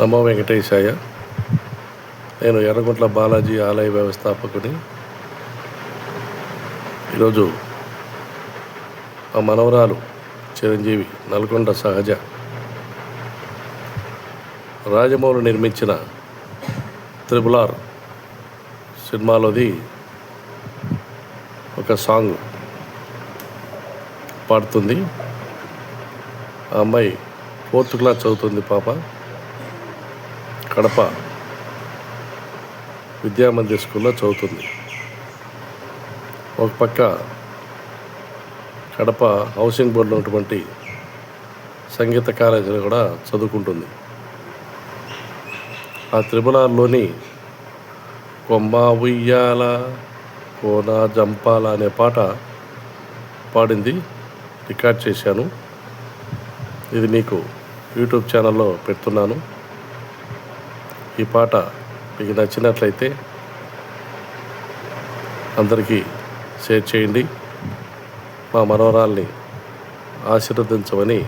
నమో వెంకటేశాయ. నేను ఎర్రగుంట్ల బాలాజీ ఆలయ వ్యవస్థాపకుని. ఈరోజు మా మనవరాలు చిరంజీవి నల్గొండ సహజ రాజమౌళి నిర్మించిన త్రిబుల్ ఆర్ సినిమాలోది ఒక సాంగ్ పాడుతుంది. ఆ అమ్మాయి 4th క్లాస్ చదువుతుంది. పాప కడప విద్యామందిర్ స్కూల్లో చదువుతుంది. ఒక పక్క కడప హౌసింగ్ బోర్డులో ఉన్నటువంటి సంగీత కాలేజీలో కూడా చదువుకుంటుంది. ఆ త్రిబుల్ ఆర్లోని కొమ్మ ఉయ్యాల కోన జంపాల అనే పాట పాడింది. రికార్డ్ చేశాను. ఇది మీకు యూట్యూబ్ ఛానల్లో పెడుతున్నాను. ఈ పాట మీకు నచ్చినట్లయితే అందరికీ షేర్ చేయండి. మా మనవరాల్ని ఆశీర్వదించమని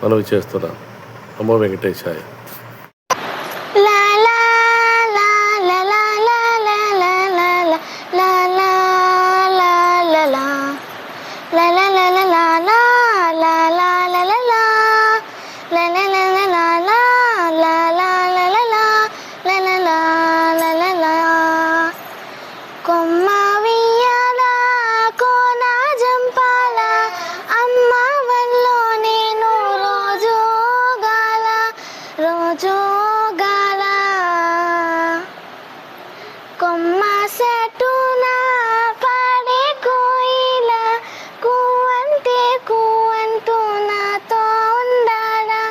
మనవి చేస్తున్నాను. నమో వెంకటేశాయ. కొమ్మ వియ్యాల కోన జంపాల అమ్మ వల్లో నేను రోజు గాల కొమ్మ సెట్టున పాడే కోయిల కూవంటే కూవంటూ నాతో ఉండాలా